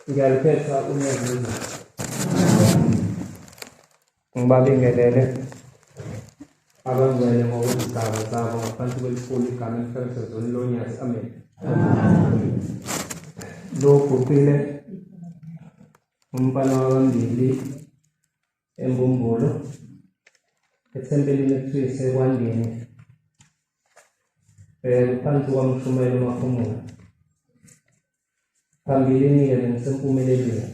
Ngiyaliphetha unyaka ngibabingelele abangcwele ngokwezigaba zabo ngaphansi kwelikhulu igama elihlalisezoni lonyasi. Amen. Loguqile umfana wabambili embumbulu ethempelini ekuthiwa isekwandeni phansi kwamshumela uMaphumulo. Phambilini-ke bengisempumelelweni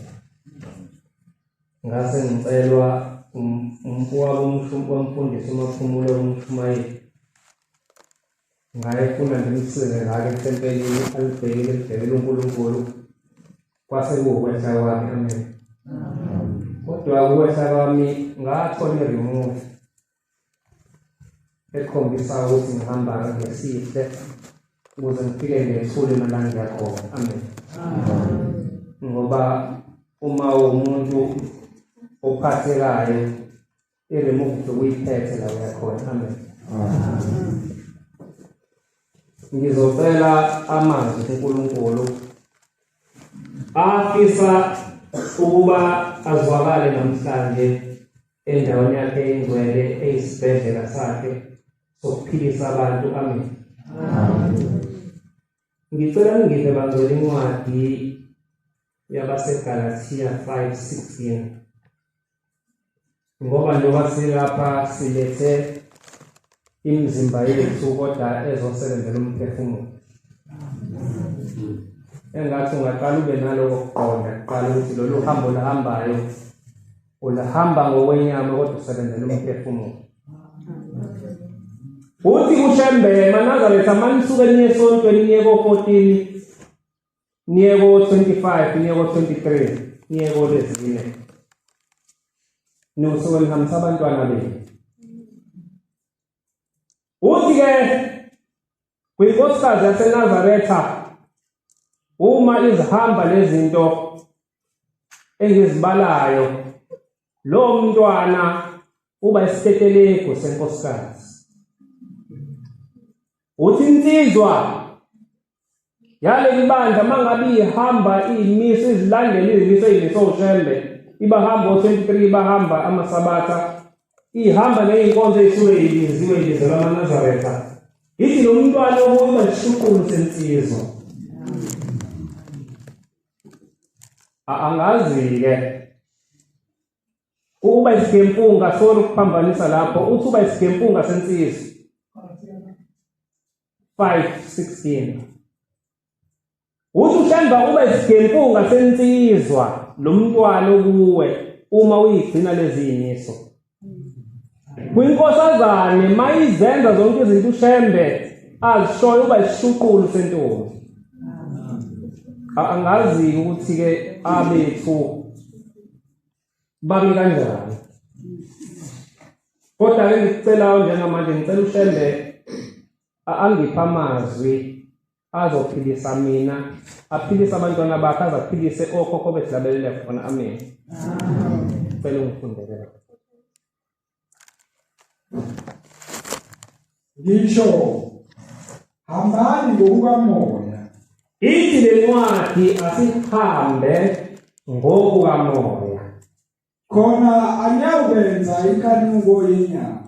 ngase ngicelwa umfundisi uMaphumulo womshumayeli ngayefuna ngimsize ngake ethempelini alibhekile libhekele uNkulunkulu kwase kuwukwehla kwami. Amen. Kodwa ukwehla kwami ngathola i-remove ekhombisa ukuthi ngihamba ngesihle ukuze ngifike ngethule la ngiya khona. Amen. Ngoba uma umuntu ophathekayo i-remove ukuyiphethe la uya khona. Amen. Ngizocela amazwi kuNkulunkulu afisa ukuba azwakale namhlanje endaweni yakhe engcwele eyisibhedlela sakhe sokuphilisa abantu. Amen. Ngicela ngive bangcwele incwadi yabaseGalatia 5:16 ngoba njengoba silapha silethe imizimba yethu kodwa ezosebenzela umphefumulo. Engathi ungaqala ube naloko kuqonda kuqala ukuthi lolu hambo lahambayo ulahamba ngokwenyama kodwa usebenzela umphefumulo. Uthi kuShembe Nazareth amanisuke niye esontweni niye ko-14 niye ko-25 niye ko-23 niye ko-4 nisuke nihambisa abantwana benu. Uthi-ke kwinkosikazi yaseNazaretha uma izihamba lezinto engizibalayo lo mntwana uba isitetelego senkosikazi. Uthi insizwa yaleli bandla mangabe ihamba iyimisi izilandela izimiso ezisoShembe ibahamba o-23 ibahamba amasabatha ihamba neyinkonzo ey'suke yiziwe ilizwe lamaNazaretha ithi lo mntwana ukuba ishuqulu sensizwa. Angazi-ke ukuba isigempunga sona ukuphambanisa lapho uthi uba isigempunga sensizwa 5:16 uthi uShemba uba isigempunga sensizwa lo mntwana okuwe uma uyigcina lezi yimiso. Kwinkosazane mayizenza zonke izinto uShembe azishoyo uba isishuqulu sentombi. Angazi ukuthi-ke abethu bami kanjani, kodwa-ke ngicelayo njengamanje ngicela uShembe angiphe amazwi azophilisa mina aphilise abantwana bakhe azaphilise okhokho bethu labelele khona. Amen. Ngicela ungifundele. Ngisho hambani ngokukamoya. Ithi le ncwadi asihambe ngokukamoya. Khona anyawukwenza inkanuko yenyama.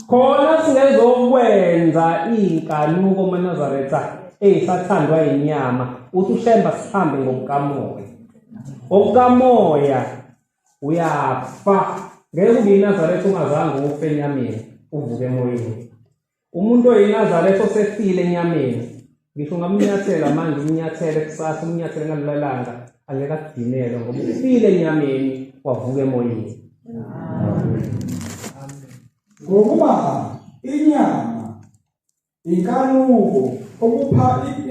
Khona singezokwenza inkanuko maNazaretha eyisathandwa yinyama. Uthi uShemba sihambe ngokukamoya. Okukamoya uyafa. Ngeke ube iNazaretha ungazange ufe enyameni uvuke emoyeni. Umuntu oyinazaretha osefile enyameni ngisho ngamnyathela manje umnyathele kusasa umnyathele ngalelanga angeke akudinele ngoba ufile enyameni wavuka emoyeni. Ngokuba inyama inkanuko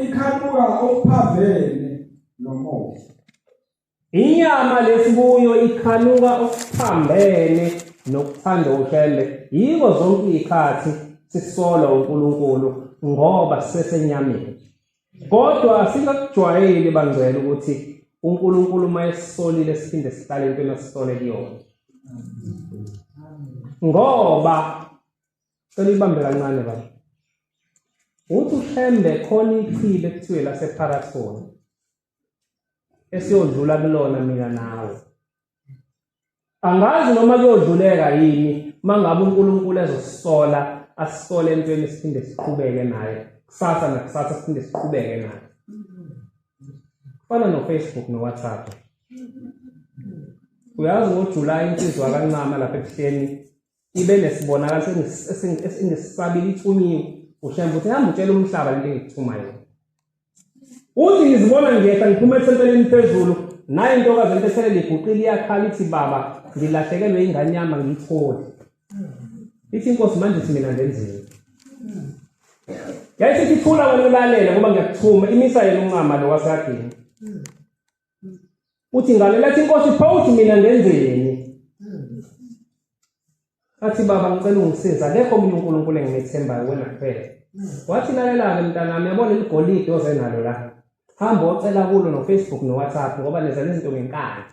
ikhanuka okuphavene nomoya. Inyama lesibuyo ikhanuka okuphambene nokuthanda uShembe. Yiko zonke izikhathi sisola uNkulunkulu ngoba sisesenyameni. Kodwa singakujwayeli bangcwele ukuthi uNkulunkulu mayesolile siphinde sihlale into esisole kuyona. Ngoba cela ibambe kancane baba. Uthi uShembe khona ichile ekuthiwe lasePharathoni esiyodlula kulona mina nawe. Angazi noma kuyodluleka yini mangabe uNkulunkulu ezosisola asisole entweni siphinde siqhubeke naye kusasa nakusasa siphinde siqhubeke naye. Kufana no-Facebook no-WhatsApp. Uyazi ngoJulayi insizwa kancama lapha ebuhleni ibe nesibonakalo esingesisabile ithunyiwe ushembe uthi hamba utshela umhlaba lento engikuthuma yona. Uthi ngizibona ngiyehla ngiphuma esempeleni phezulu naye intokazi lento ethelele iguqile iyakhala ithi baba ngilahlekelwe ingane yami ngiyithole. Ithi inkosi manje ithi mina ngenzeni. Yayisithi thula wena ulalela ngoba ngiyakuthuma imisa yena uncama lo wasakini. Uthi ngalalela inkosi phawuthi mina ngenzeni. Athi baba ngicela ungisiza akekho omunye uNkulunkulu engimethembayo wena kuphela. Wathi lalela-ke mntanami yabona iligolide oze nalo la. Hamba ocela kulo no-Facebook no-WhatsApp ngoba nenza lezinto ngenkani.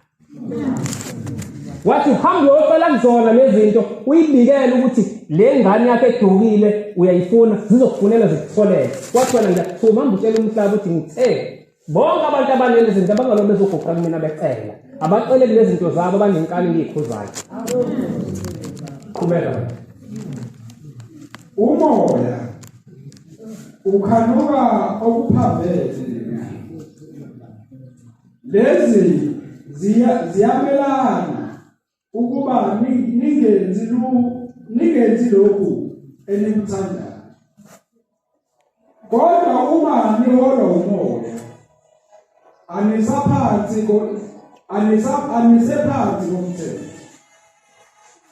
Wathi hamba uyocela kuzona lezi zinto uyibikele ukuthi le ngane yakhe edukile uyayifuna zizokufunela zikutholele. Wathi wena ngiyakuthuma hamba utshela umhlaba ukuthi ngithe bonke abantu abanele izinto abangalo bezoguqa kumina becela. Abacele kulezi zinto zabo abanenkani ngiyikhuzayo. Qhubeka. Umoya ukhanuka okuphambene. Lezi ziyamelana ukuba ningenzi lokhu enikuthandayo. Kodwa uma niholwa umoya anisephansi komthetho.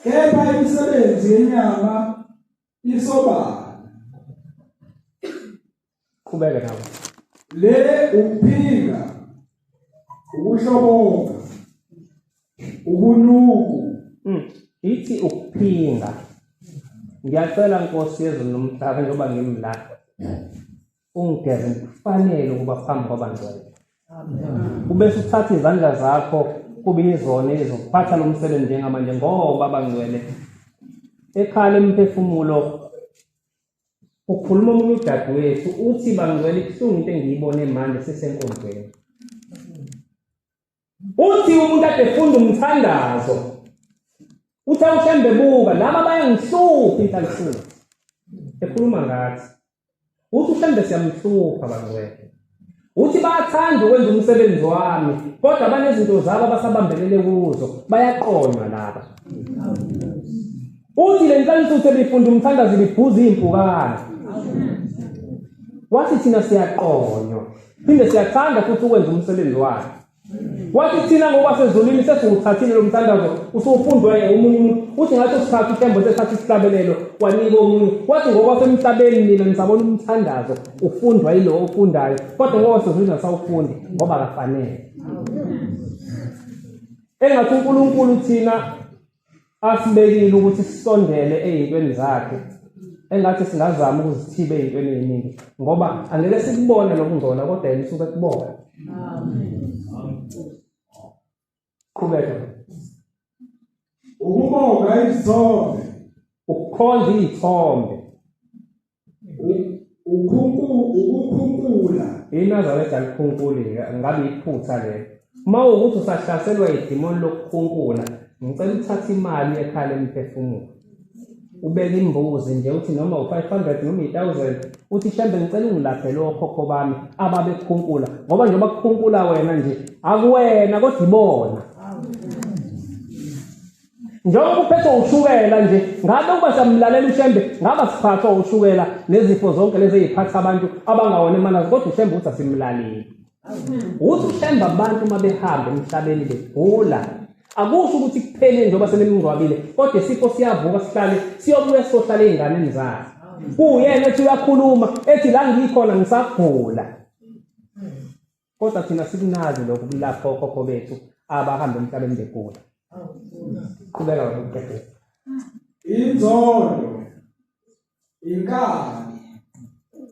Kepha imisebenzi yenyama isobala. Qhubeka nawe. Le ukuphika, ukuhloboka, ubunuku. Ithi ukuphinga. Ngiyacela Nkosi yezulu nomhlaba njengoba ngimla. Ungigeze kufanele ukuba phambi kwabangcwele. Ubese uthatha izandla zakho kube izona ezokuphatha lo msebenzi njengamanje ngoba abangcwele. Ekhala emphefumulo ukhuluma omunye udadewethu uthi bangcwele kuhlungu into engiyibone manje sisenkonzweni. Uthi umuntu ade efunda umthandazo. Uthi awushembe buka laba bayangihlupha inhlanhluzo. Ekhuluma ngathi. Uthi ushembe siyamhlupha bangcwele. Uthi bayathanda ukwenza umsebenzi wami kodwa banezinto zabo abasabambelele kuzo bayaqonywa laba. Uthi le nhlanhluzo befunda umthandazo libhuza impukane. Wathi thina siyaqonywa phinde siyathanda futhi ukwenza umsebenzi wakhe. Wathi thina ngoba sezulwini sesiwuthathile lo mthandazo usufundwa omunye umuntu. Uthi ngathi usithatha uthembo sethatha isihlabelelo wanika omunye. Wathi ngoba semhlabeni mina ngisabona umthandazo ufundwa yilo ofundayo kodwa ngoba sezulwini asawufundi ngoba akafanele. Engathi uNkulunkulu thina asibekile ukuthi sisondele ezintweni zakhe. Engathi singazama ukuzithiba ezintweni eziningi ngoba angeke sikubone lokungcola kodwa yena usuke ekubona. Qhubeka. Ukubonga izithombe. Ukukhonza izithombe. Ukukhunkula. iNazaretha alikhunkuli ngabe iphutha lelo. Uma ukuthi usahlaselwa idimoni lokukhunkula ngicela uthathe imali ekhala emphefumulo. Ubeka imbuzi nje uthi noma u500 noma 1000 uthi mhlambe ngicela ungilaphele okhokho bami ababekhunkula ngoba njengoba kukhunkula wena nje akuwena kodwa ibona. Njengoba uphethwe ushukela nje ngabe uba samlalela ushembe ngaba siphathwa ushukela nezifo zonke lezi eziphatha abantu abangawona emanazi kodwa ushembe uthi asimlaleli. Uthi ushembe abantu uma behamba emhlabeni begula akusho ukuthi kuphele njengoba senemngcwabile kodwa isifo siyavuka sihlale siyobuya sohlala einganeni zakhe. Kuyena ethi uyakhuluma ethi la ngikhona ngisagula. Kodwa thina sikunazi lokhu kulapho okhokho bethu abahamba emhlabeni begula. Qhubeka ngokuqedela. Inzondo, inkani,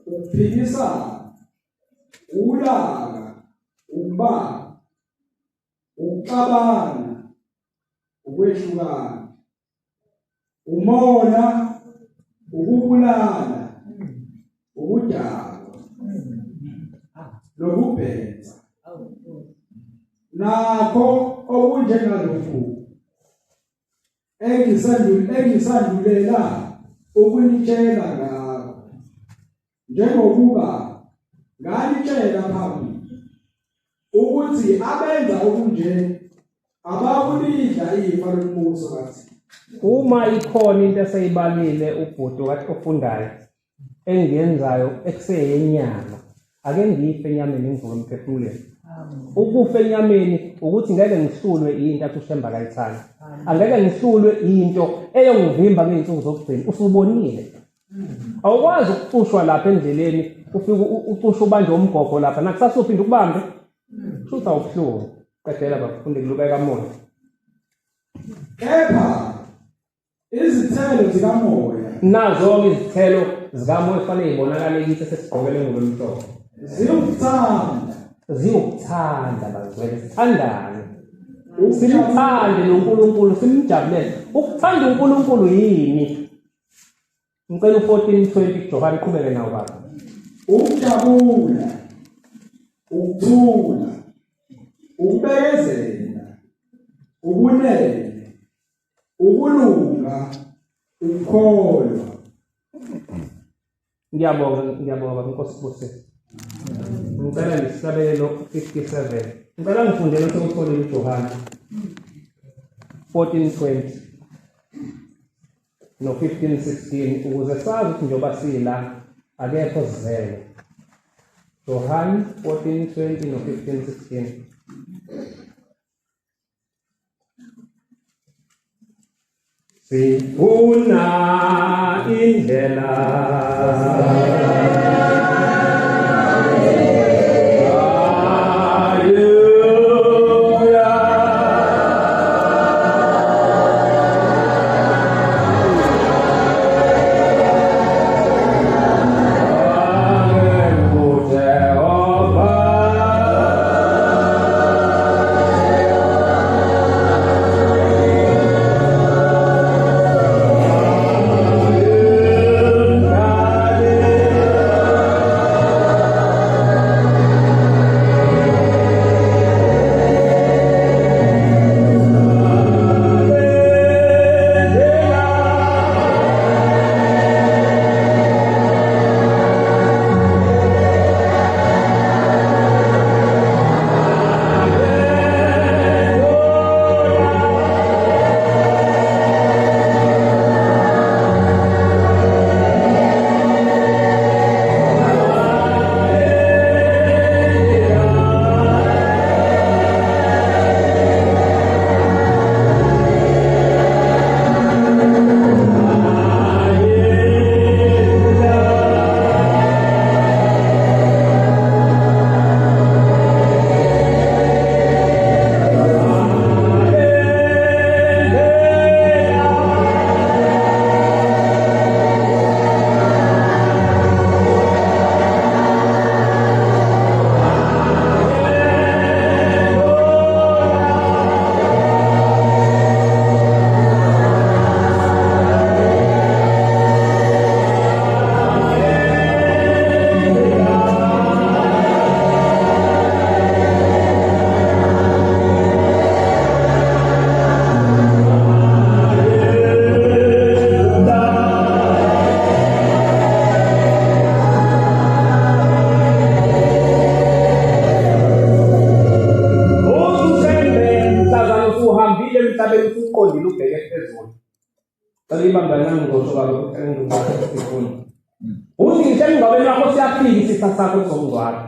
ukuphikisana, ulaka, ukubanga, ukuxabana, ukwehlukana, umona, ukubulala, ukudakwa, nokubhenza. nakho okunjengalokhu engisandulela ukunitshela ngakho, njengokuba nganitshela phambili ukuthi abenza okunje abakulidla ifa lombuso kaThixo. Uma ikhona into eseyibalile ubhuti kathi ofundayo engiyenzayo ekuseyenyama, ake ngife enyameni ngivuke emphefumulweni. Ukufa enyameni ukuthi ngeke ngihlulwe into athi uShemba kayithanda. Angeke ngihlulwe into eyongivimba ngey'nsuku zokugcina. Usubonile. Awukwazi ukucushwa lapha endleleni ufike ucushe ubanje umgogo lapha nakusasa uphinde ukubambe. Shutha ubuhlungu. Qedela bafunde kulubeka moya. Kepha izithelo zikamoya Nazo-ke izithelo zikamoya kufanele zibonakale kithi sesigqokele ngokwemihlobo. Ziwukuthanda bazwele, sithandane. Simthande noNkulunkulu, simjabulele. Ukuthanda uNkulunkulu yini? Ngicela u-14:20 Johari qhubeke nawo baba. Ukujabula, ukuthula, ukubekezela, ubunene, ukulunga, ukukholwa. Ngiyabonga Nkosi Busisi. Ngicela ngisabelo 57. Ngicela ngifundele ukuthola uJohane 14:20 no 15:16 ukuze sazi ukuthi njengoba sila akekho zivele. Johane 14:20 no 15:16. Sifuna indlela uthi ngisho engqabeni lakho siyafika isitha sakho sokungcwaba.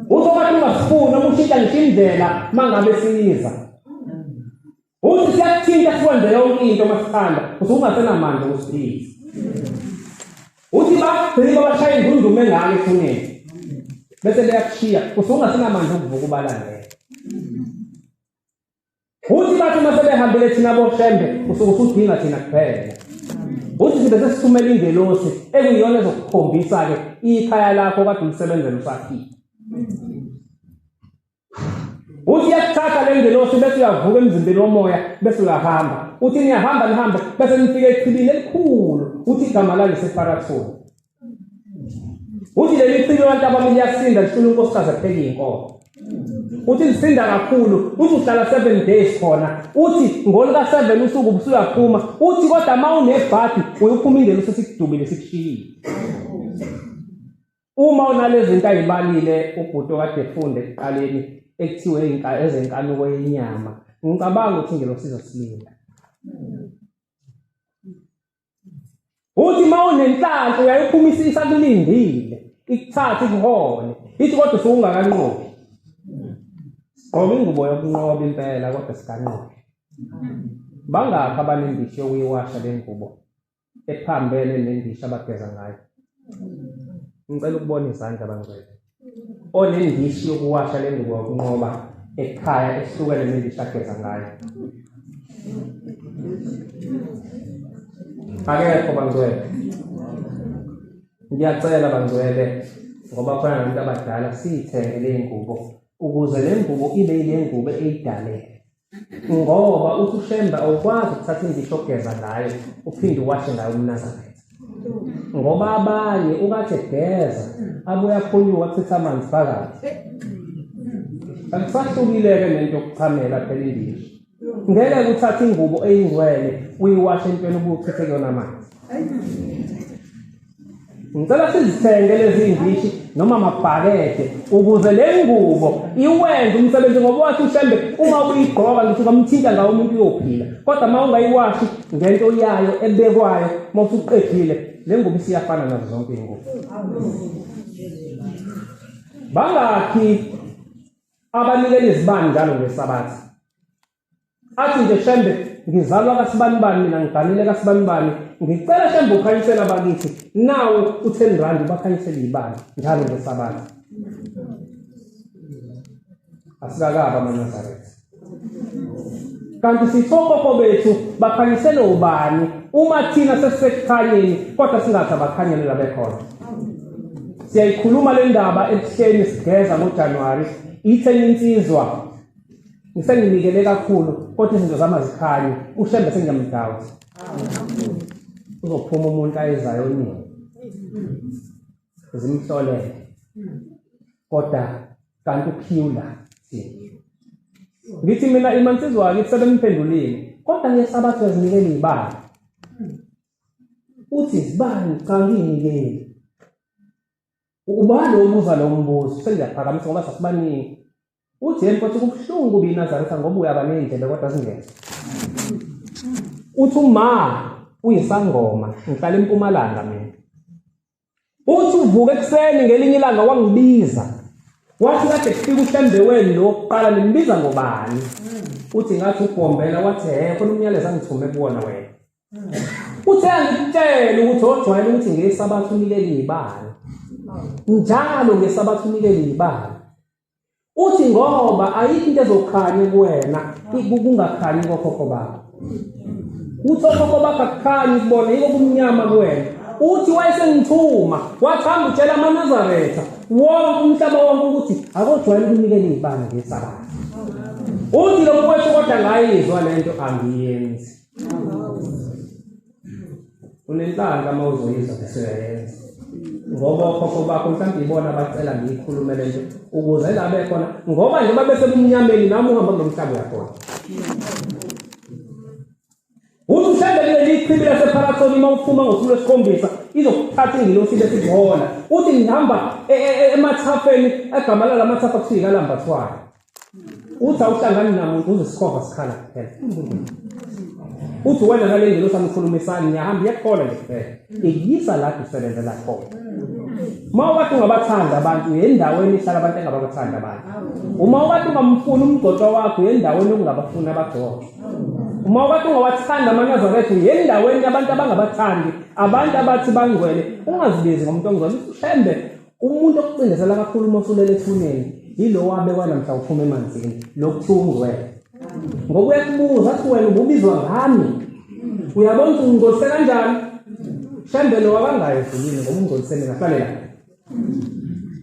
Uzobathi ungasifuna ukushintsha ngisho indlela mangabe siyiza. Uthi siyakuthinta sikwenze yonke into masithanda usungasenamandla ukusiphisa. Uthi bagcina babashaya indunduma engaka ethuneni bese beyakushiya usungasenamandla ukuvuka ubalandela. Uthi bathi uma sebehambile thina boShembe usuke usudinga thina kuphela. Uthi sibe sesithumela ingelosi ekuyiyona ezokukhombisa-ke ikhaya lakho kade ulisebenzela usafika. Uthi yakuthatha le ngelosi bese uyavuka emzimbeni womoya bese uyahamba. Uthi niyahamba nihambe bese nifike echibini elikhulu. Uthi igama lalo liseParathoni. Uthi leli chibi abantu abamile yasinda lishula unkosikazi epheka iy'nkomo. uthi lisinda kakhulu, uthi uhlala 7 days khona, uthi ngolika 7 usuku ubusuyaphuma, uthi kodwa uma unebhadi uyophuma indlela usesikudubile sikushiyile. Uma unalezi zinto ayibalile ubhuti kade efunde ekuqaleni ekuthiwe ezenkanuko yenyama, ngicabanga ukuthi ngelosizo silinda. Uthi uma unenhlanhla uyayiphumisisa kulindile, ikuthatha ikuhole, ithi kodwa usungakanqobi. Ngoba ingubo yokunqoba impela kodwa sikanqobi. Bangakho abanendishi yokuyiwasha le ngubo ephambene nendishi abageza ngayo. Ngicela ukubona izandla bangcwele. Onendishi yokuwasha le ngubo yokunqoba ekhaya ehlukene nendishi ageza ngayo. Akekho bangcwele. Ngiyacela bangcwele ngoba khona nabantu abadala siyithenge le ngubo ukuze le ngubo ibe ile ngubo eyidalele. Ngoba uthi uShemba awukwazi ukuthatha indisho ogeza ngayo uphinde uwashe ngayo umNazaretha. Ngoba abanye ukathe geza abuya khonyuka kuchitha amanzi phakathi. Akusahlukile-ke nento yokuchamela phela indisho. Ngeke uthathe ingubo eyingcwele uyiwashe entweni ubuchithe kuyona amanzi. Ngicela sizithenge lezi indishi noma amabhakede ukuze le ngubo iwenze umsebenzi ngoba wathi uShembe uma uyigqoka ngisho kamthinta ngawo umuntu uyophila. Kodwa uma ungayiwashi ngento yayo ebekwayo mawusuqedile le ngubo isiyafana nazo zonke ingubo. Bangakhi abanikela izibani njalo ngesabathi. Athi nje Shembe ngizalwa kaSibanibani mina ngiganile kaSibanibani ngicela Shembe ukhanyisela abakithi nawe u10 bakhanyisela izibani njalo ngesabathi. Asikakaba amaNazaretha. Kanti sithoko bethu bakhanyisela ubani uma thina sesekukhanyeni kodwa singathi abakhanyele la bekhona. Siyayikhuluma le ndaba ebuhleni sigeza ngoJanuary ithe insizwa ngisenginikele kakhulu kodwa izinto zama zikhanye uShembe sengiyamdawuza. Uzophuma umuntu ayezayo nini zimhlolele kodwa kanti ukhiula ngithi mina imansizwa akithi sebemphendulile kodwa ngesabathi yazinikela izibani. Uthi izibani cha nginikele ubani obuza lo mbuzo sengiyaphakamisa ngoba sasibaningi. Uthi yena kodwa kubuhlungu kuba iNazaretha ngoba uyaba nendlela kodwa singeza. Uthi uma uyisangoma ngihlala eMpumalanga mina. Uthi uvuka ekseni ngelinye ilanga wangibiza. Wathi kade kufika uShembe wenu lo oqala nimbiza ngobani? Uthi ngathi uGombela wathi khona umyalezo angithume kuwona wena. Uthe angitshela ukuthi ojwayele ukuthi ngesabathi unikele izibani. Njalo ngesabathi unikele izibani. Uthi ngoba ayikho into ezokhanya kuwena kungakhanyi kokhokho bakho. Uthi okhokho bakho akukhanyi kubona yiko kumnyama kuwena. Uthi wayesengithuma wathamba utshela amaNazaretha wonke umhlaba wonke ukuthi akojwayele ukunikela izibani ngesabathi. Uthi lo mfowethu kodwa ngayizwa lento angiyenzi. Unenhlanhla uma uzoyizwa bese ngoba okhokho bakho mhlawumbe ibona abacela ngiyikhulume lento ukuze la bekhona ngoba nje babese kumnyameni nami uhamba kulomhlaba yakhona. Uthi uShembe lichibile sepharathoni uma uphuma ngosuku lwesikhombisa izokuthatha ingilosi lesikuhola. Uthi ngihamba emathafeni egama la mathafa kufika lambathwayo. Uthi awuhlangani namuntu uzisikhova sikhala kuphela. Uthi wena ngale ngilosi amkhulumisani ngiyahamba yakhola nje kuphela. Ikuyisa la kusebenzela khona. Uma wathi ungabathanda abantu endaweni ihlala abantu engabathanda abantu. Uma wathi ungamfuni umgcoxwa wakho endaweni okungabafuni abagcoxwa. Uma wathi ungawathanda amaNazaretha endaweni abantu abangabathandi abantu abathi bangcwele ungazibizi ngomuntu ongcwele. uShembe umuntu okucindezela kakhulu uma usulele ethuneni yilo wabekwa namhla uphuma emanzini lokuthiwa ungcwele. Ngoba uyakubuza athi wena ubizwa ngami uyabona ukuthi ungcolise kanjani. Shembe lo wakangayezulile ngoba ungcolisene ngahlalela.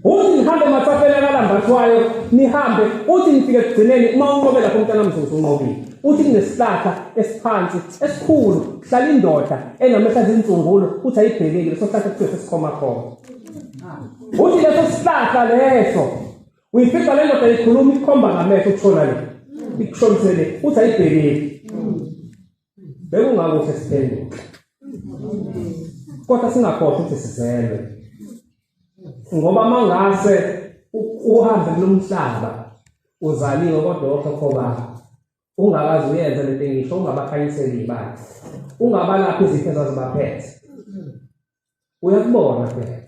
Uthi nihambe emathafeni akalambathwayo nihambe uthi nifike ekugcineni uma unqobela lapho umntana mzuzu unqobile. Uthi kunesihlahla esiphansi esikhulu kuhlala indoda enamehlo azinsungulo uthi ayibhekile leso sihlahla kuthiwa sesikhomakhoma. Uthi leso sihlahla leso Uyifica le ndoda ikhuluma ikhomba ngamehlo uthona le. Ikushonisele uthi ayibhekile. Bekungakuhle siphenduke. Kodwa singakhohlwa ukuthi sizelwe. Ngoba mangase uhambe kulomhlaba uzaliwe kodwa okhokho bakho ungakazi uyenza lento engisho ungabakhanyiseli ibala ungabalaphi izifo ezazibaphethe uyakubona phela